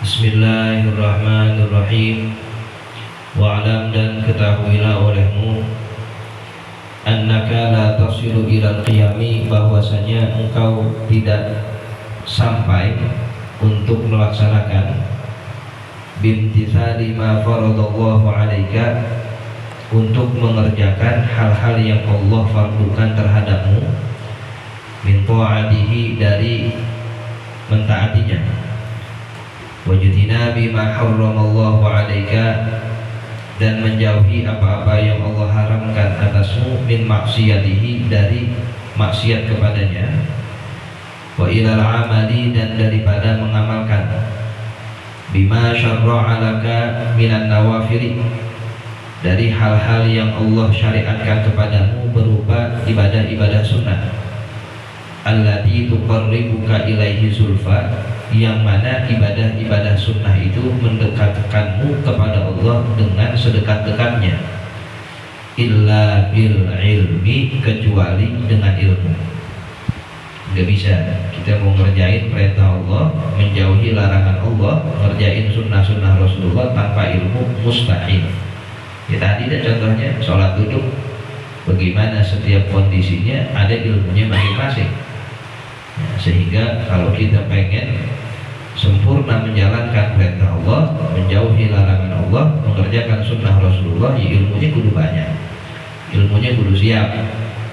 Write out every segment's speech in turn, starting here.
Bismillahirrahmanirrahim. Wa'lam dan ketahuilah olehmu annaka la tasilu ilal qiyami, bahwasanya engkau tidak sampai untuk melaksanakan bimtithali ma faradallahu alaika, untuk mengerjakan hal-hal yang Allah fardukan terhadapmu, min ta'atihi, dari mentaatinya, wajtinabi ma harramallahu alaika, dan menjauhi apa-apa yang Allah haramkan atasmu, min maksiyatihi, dari maksiat kepadanya, wa ilal amali, dan daripada mengamalkan, bima syarra'a laka minan nawafili, dari hal-hal yang Allah syariatkan kepadamu berupa ibadah-ibadah sunnah, allati tuqarribuka ilaihi zulfa, yang mana ibadah-ibadah sunnah itu mendekatkanmu kepada Allah dengan sedekat-dekatnya, illa bil ilmi, kecuali dengan ilmu. Gak bisa kita mau ngerjain perintah Allah, menjauhi larangan Allah, ngerjain sunnah-sunnah Rasulullah tanpa ilmu, mustahil. Ya tadi dah contohnya sholat duduk, bagaimana setiap kondisinya ada ilmunya masing-masing. Ya, sehingga kalau kita pengen sempurna menjalankan perintah Allah, menjauhi larangan Allah, mengerjakan sunnah Rasulullah, ya ilmunya kudu banyak, ilmunya kudu siap,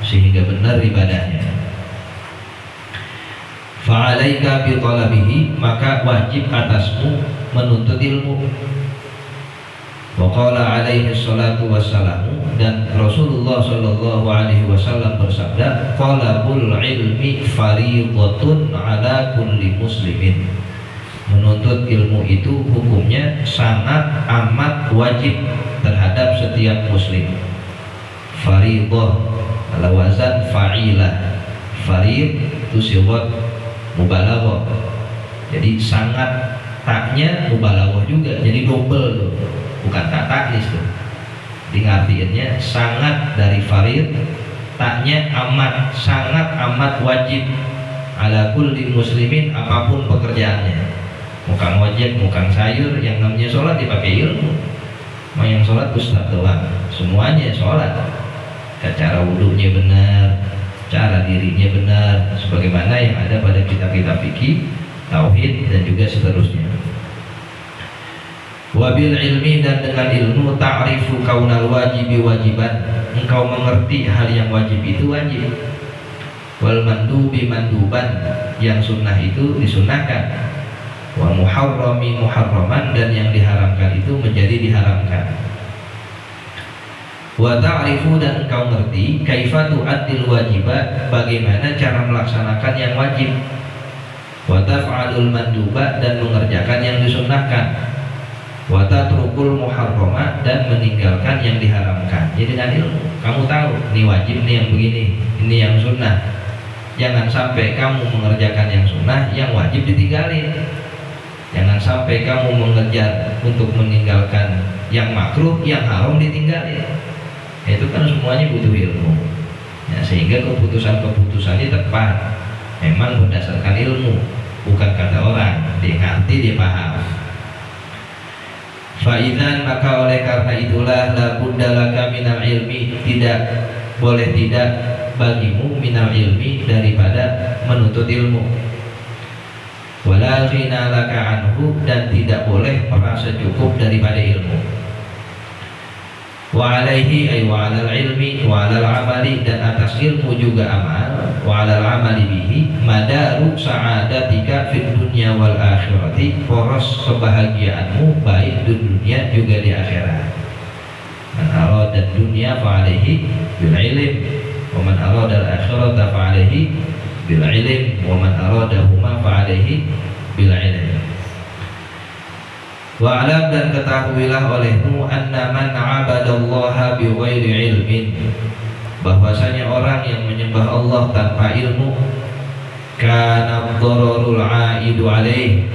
sehingga benar ibadahnya. Fa'alaika bi talabihi, maka wajib atasmu menuntut ilmu. Wa qala alaihi salatu wassalamu, dan Rasulullah sallallahu alaihi wasallam bersabda, talabul ilmi fardhatun ala kulli muslimin, menuntut ilmu itu hukumnya sangat amat wajib terhadap setiap muslim. Faridah ala wazan fa'ilah, farid itu siwat mubalaghah, jadi sangat, taknya mubalaghah juga, jadi double tuh, bukan tak taknis tuh. Jadi ngartiinnya sangat dari farid, taknya amat, sangat amat wajib, ala kulli muslimin, apapun pekerjaannya, mukang ojek, mukang sayur, yang namanya sholat dipakai ilmu. Mau yang sholat ustaz doang, semuanya sholat, cara wudhunya benar, cara dirinya benar, sebagaimana yang ada pada kitab-kitab fikih, tauhid, dan juga seterusnya. Wabil ilmi, dan dengan ilmu, ta'rifu kaunal wajibi wajiban, engkau mengerti hal yang wajib itu wajib, wal mandubi manduban, yang sunnah itu disunnahkan, wa muharrami muharraman, dan yang diharamkan itu menjadi diharamkan. Wa ta'rifu, dan engkau ngerti, kaifa tu'addil wajiba, bagaimana cara melaksanakan yang wajib, wa taf'alul manduba, dan mengerjakan yang disunnahkan, wa tatrukul muharrama, dan meninggalkan yang diharamkan. Jadi dengan ilmu kamu tahu ini wajib, nih yang begini, ini yang sunnah. Jangan sampai kamu mengerjakan yang sunnah, yang wajib ditinggalin. Jangan sampai kamu mengejar untuk meninggalkan yang makruh, yang haram ditinggalin. Itu kan semuanya butuh ilmu. Ya, sehingga keputusan-keputusannya tepat, memang berdasarkan ilmu, bukan kata orang. Dia ngerti, dia paham. Fa'idzan, maka oleh karena itulah, la budda laka minal ilmi, tidak boleh tidak bagimu minal ilmi, daripada menuntut ilmu. Wala ghina laka anhu, dan tidak boleh merasa cukup daripada ilmu. Wa alaihi, ay wa alal ilmi wa alal amali, dan atas ilmu juga amal, wa alal amali bihi, madaru sa'adatika fid dunya wal akhirati, poros kebahagiaanmu baik di dunia juga di akhirat. Man arada dunya fa alaihi bil ilm, wa man arada al akhirata fa alaihi bil ilm, wa man aradahuma fa alaihi bil ilm. Wa alam, dan ketahuilah olehmu, anna man abadallaha bi ghairi ilmin, bahwasanya orang yang menyembah Allah tanpa ilmu, kana dhararul aidu alaih,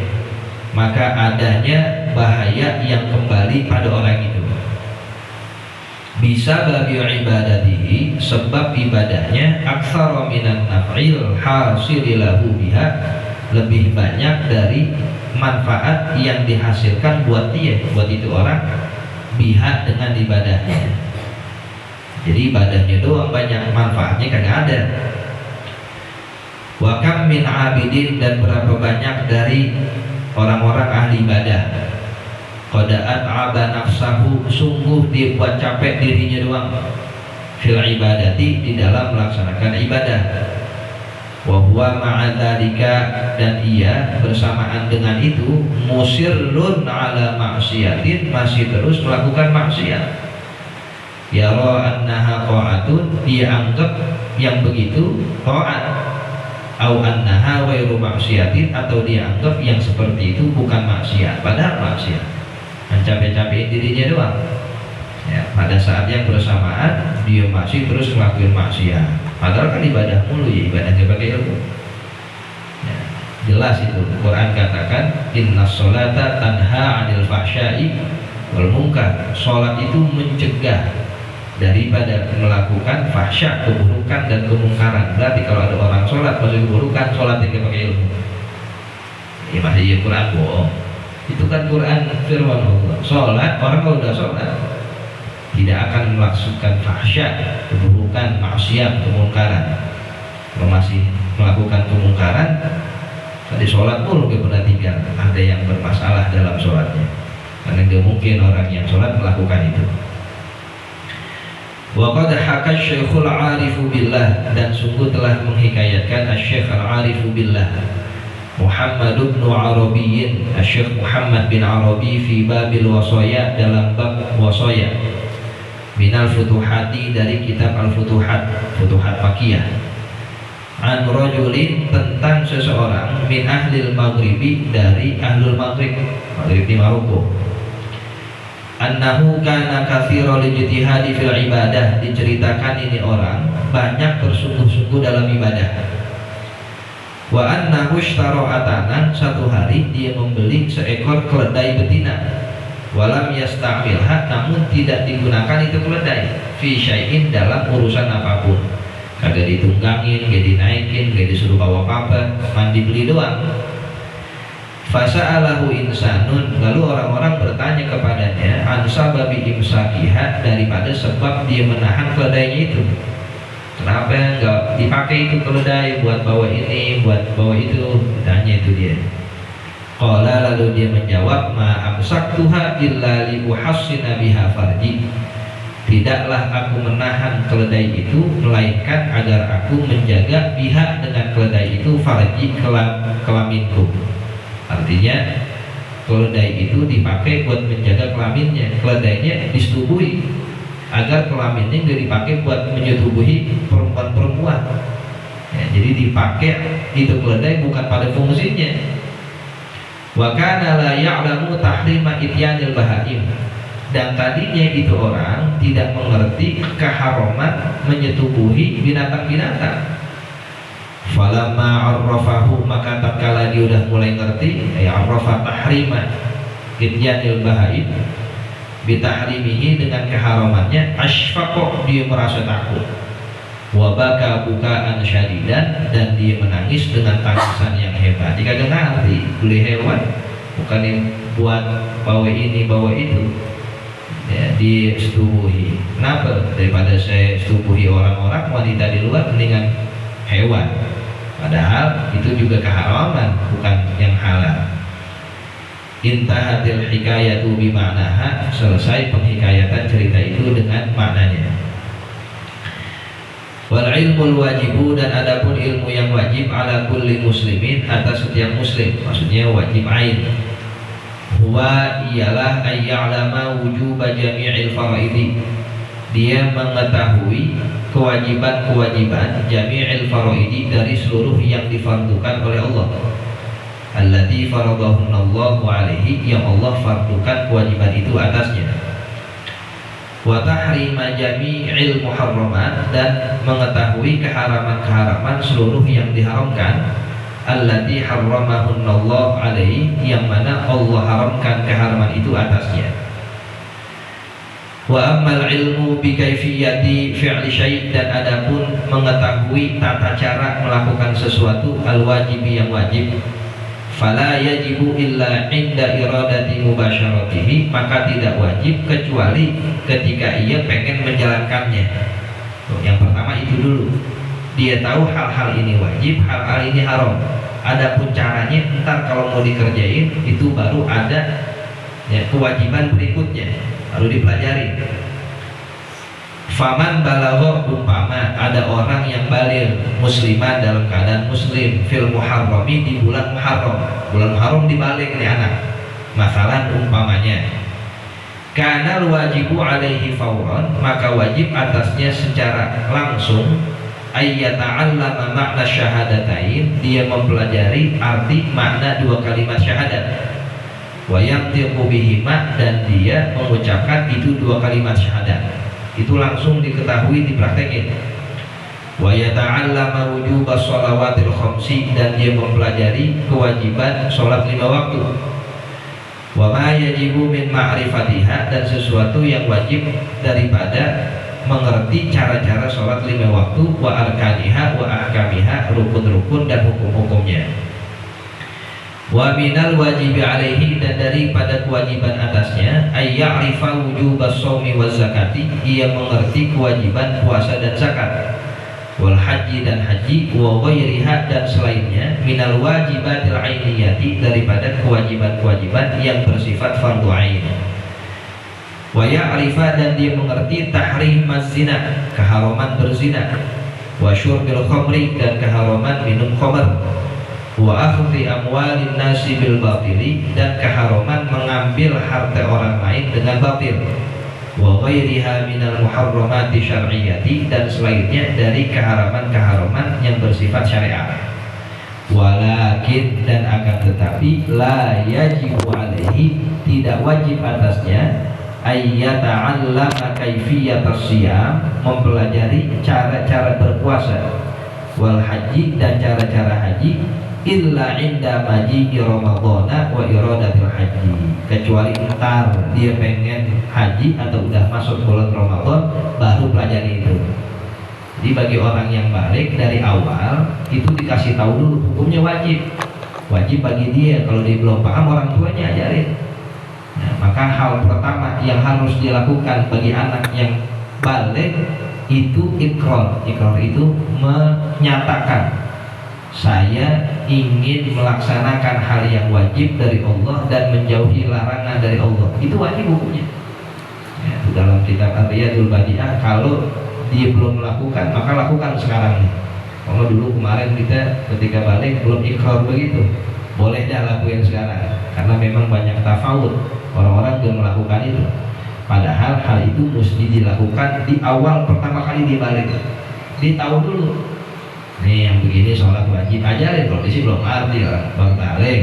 maka adanya bahaya yang kembali pada orang itu. Bisa babi ibadatihi, sebab ibadahnya, aktsara minan naf'il hasililahu biha, lebih banyak dari manfaat yang dihasilkan buat dia, buat itu orang, biha dengan ibadahnya. Jadi ibadahnya doang banyak, manfaatnya kagak ada. Wa kam min abidin, dan berapa banyak dari orang-orang ahli ibadah, qada'at aba nafsahu, sungguh dia buat capek dirinya doang, fil ibadati, di dalam melaksanakan ibadah. Wa huwa ma'adzalika, dan ia bersamaan dengan itu musirrun ala maksiatin, masih terus melakukan maksiat. Yara annaha ta'atun, dia anggap yang begitu ta'at, au annaha wairu maksiatin, atau dia anggap yang seperti itu bukan maksiat, padahal maksiat, mencapek-capekin dirinya doang ya. Pada saat yang bersamaan dia masih terus ngelakuin maksiat, padahal kan ibadah mulu ya, ibadahnya pakai ilmu ya. Jelas itu Quran katakan innas sholata tanha 'anil fahsya'i wal munkar, sholat itu mencegah daripada melakukan fahsya, keburukan dan kemungkaran. Berarti kalau ada orang sholat masih keburukan, sholat tidak pakai ilmu ya, masih ya Quran bohong. Itu kan Quran firman Allah, sholat, orang kalau udah sholat tidak akan melakukan fahsya, keburukan, maksiat, kemungkaran. Kalau masih melakukan kemungkaran, tadi sholat pun gak pernah tinggal, ada yang bermasalah dalam sholatnya, karena gak mungkin orang yang sholat melakukan itu. Wa qad haka Syekhul Arifu Billah, dan sungguh telah menghikayatkan Asy-Syaikh Al-Arifu Billah Muhammad bin Arabi, Asy-Syaikh Muhammad bin Arabi fi babil wasaya, dalam bab wasaya, minal futuhati, dari kitab Al-Futuhat, Futuhat Makkiyah, an rajulin, tentang seseorang, min ahlil maghribi, dari ahlul maghrib, maghrib di Maroko, annahu kana katsira lijtihadi fil ibadah, diceritakan ini orang banyak bersungguh-sungguh dalam ibadah. Wa annahu ishtara atanan, satu hari dia membeli seekor keledai betina, walam yasta'milha, namun tidak digunakan itu keledai, fi syai'in, dalam urusan apapun, kagak ditunggangin, gak dinaikin, gak disuruh bawa apa, mandi beli doang. Fasa'alahu insanun, lalu orang-orang bertanya kepadanya, an sababi imsakiha, daripada sebab dia menahan keledainya itu. Kenapa enggak dipakai itu keledai buat bawa ini, buat bawa itu? Tanya itu dia. Qala, lalu dia menjawab, ma amsaktuha illa li uhassina biha farji, tidaklah aku menahan keledai itu melainkan agar aku menjaga biha, dengan keledai itu, farji, kelaminku. Artinya keledai itu dipakai buat menjaga kelaminnya, keledainya disetubuhi agar kelaminnya nggak dipakai buat menyetubuhi perempuan-perempuan ya, jadi dipakai itu keledai bukan pada fungsinya. Wa kana la ya'lamu tahrima ityanil bahaim, dan tadinya itu orang tidak mengerti keharaman menyetubuhi binatang-binatang. Falamma arrafahu, maka tatkala dia udah mulai ngerti, arrafa tahrima ityanil bahaim, bitahrimihi, dengan keharamannya, asfaqa, dia merasa takut, wa baka bukaan syadidan, dan dia menangis dengan tangisan yang hebat. Jika ngerti beli hewan bukan yang buat bawa ini bawa itu ya, disetubuhi. Kenapa? Daripada saya setubuhi orang-orang wanita di luar, mendingan hewan, padahal itu juga keharaman, bukan yang halal. Intahatil hikayatu bima'naha, selesai penghikayatan cerita itu dengan maknanya. Wal ilmul wajibu, dan adapun ilmu yang wajib, ala kulli muslimin, atas setiap muslim, maksudnya wajib ain. Huwa, ialah ayya'lama wujuba jami'il faraidi, dia mengetahui kewajiban-kewajiban jami'il faraidi, dari seluruh yang difardukan oleh Allah, allati faradahunallahu alaihi, yang Allah fardukan kewajiban itu atasnya. Wa tahrima jami'il muharramat, dan mengetahui keharaman-keharaman seluruh yang diharamkan, allati harramahunallahu alaihi, yang mana Allah haramkan keharaman itu atasnya. Wa ammal ilmu bi kaifiyati fi'li syai', dan adapun mengetahui tata cara melakukan sesuatu, al wajibi, yang wajib, fala yajibu illa inda iradati mubasyaratihi, maka tidak wajib kecuali ketika ia pengen menjalankannya. Yang pertama itu dulu, dia tahu hal-hal ini wajib, hal-hal ini haram. Adapun caranya entar kalau mau dikerjain itu baru ada ya, kewajiban berikutnya, baru dipelajari. Faman balagha, umpama ada orang yang baligh musliman dalam keadaan muslim fil muharrami, di bulan Muharram. Bulan Muharram dibalik nih anak. Masalah umpamanya kana wajibu alaihi fawran, maka wajib atasnya secara langsung ayyata'allama makna syahadatain, dia mempelajari arti makna dua kalimat syahadat, wa yantiqu bihima, dan dia mengucapkan itu dua kalimat syahadat. Itu langsung diketahui, dipraktekin. Wa yata'allama wujubas shalawatil khamsi, dan dia mempelajari kewajiban sholat 5 waktu. Wa ma yajibu min ma'rifatiha, dan sesuatu yang wajib daripada mengerti cara-cara sholat 5 waktu, wa arkaniha wa ahkamiha, rukun-rukun dan hukum-hukumnya. Wa minal wajibi alaihi, dan daripada kewajiban atasnya ayya'rifa wujubas shaumi waz zakati, ia mengerti kewajiban puasa dan zakat, wal haji dan haji, wa ghairiha, dan selainnya minal wajibatil ainiyati, daripada kewajiban-kewajiban yang bersifat fardhu ain. Wa ya'rifa, dan dia mengerti tahrimaz zina, keharaman berzina, wa syurbil khamri, dan keharaman minum khamr, wa akhdhi amwalin nasi bil batili, dan keharaman mengambil harta orang lain dengan batil, wa ghairiha minal muharramati syar'iyyati, dan selainnya dari keharaman-keharaman yang bersifat syariat. Walakin, dan akan tetapi, la yajibu alaihi, tidak wajib atasnya ayyata'allama kaifiyatas siyam, mempelajari cara-cara berpuasa, wal haji, dan cara-cara haji, illa inda maji'i ramadhana wa iradatil haji, kecuali entar dia pengen haji atau udah masuk bulan Ramadan baru pelajari itu. Jadi bagi orang yang balik dari awal itu dikasih tahu dulu hukumnya wajib bagi dia. Kalau dia belum paham, orang tuanya ajarin. Nah, maka hal pertama yang harus dilakukan bagi anak yang balik itu ikrar. Ikrar itu menyatakan, saya ingin melaksanakan hal yang wajib dari Allah dan menjauhi larangan dari Allah. Itu wajib hukumnya. Ya, dalam kitab Ar-Riyadul Badi'ah, kalau dia belum melakukan, maka lakukan sekarang. Kalau dulu kemarin kita ketika balik belum ikrar begitu, boleh dah lakuin sekarang. Karena memang banyak tafawud, orang-orang belum melakukan itu. Padahal hal itu mesti dilakukan di awal pertama kali dibalik. Ditahu dulu. Nih yang begini sholat wajib, ajarin. Kalau di sini belum arti lah, baru balik.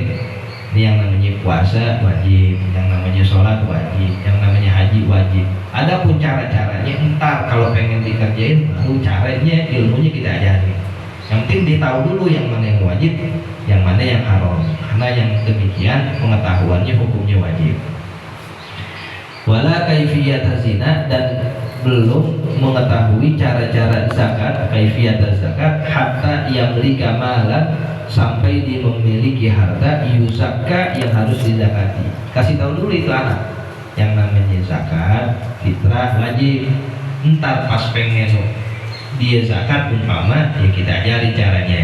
Ini yang namanya puasa wajib, yang namanya sholat wajib, yang namanya haji wajib. Adapun cara-caranya entar kalau pengen dikerjain, baru caranya, ilmunya kita ajarin. Yang penting ditahu dulu yang mana yang wajib, yang mana yang haram. Karena yang demikian pengetahuannya hukumnya wajib. Wala kaifiyat zina, dan belum mengetahui cara-cara zakat, kaifiyat zakat, hatta yamlika malan, sampai dia memiliki harta yuzakka, yang harus dizakati. Kasih tahu dulu itu anak, yang namanya zakat fitrah wajib. Entar pas pengen dia zakat umpama, ya kita ajari caranya.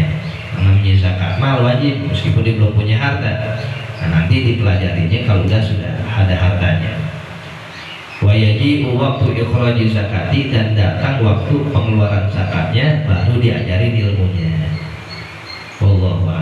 Yang namanya zakat mal wajib meskipun dia belum punya harta. Nah, nanti dipelajarinya kalau sudah ada hartanya. Wa yaji'u waktu ikhraji zakati, dan datang waktu pengeluaran zakatnya baru diajari ilmunya. Wallahu a'lam.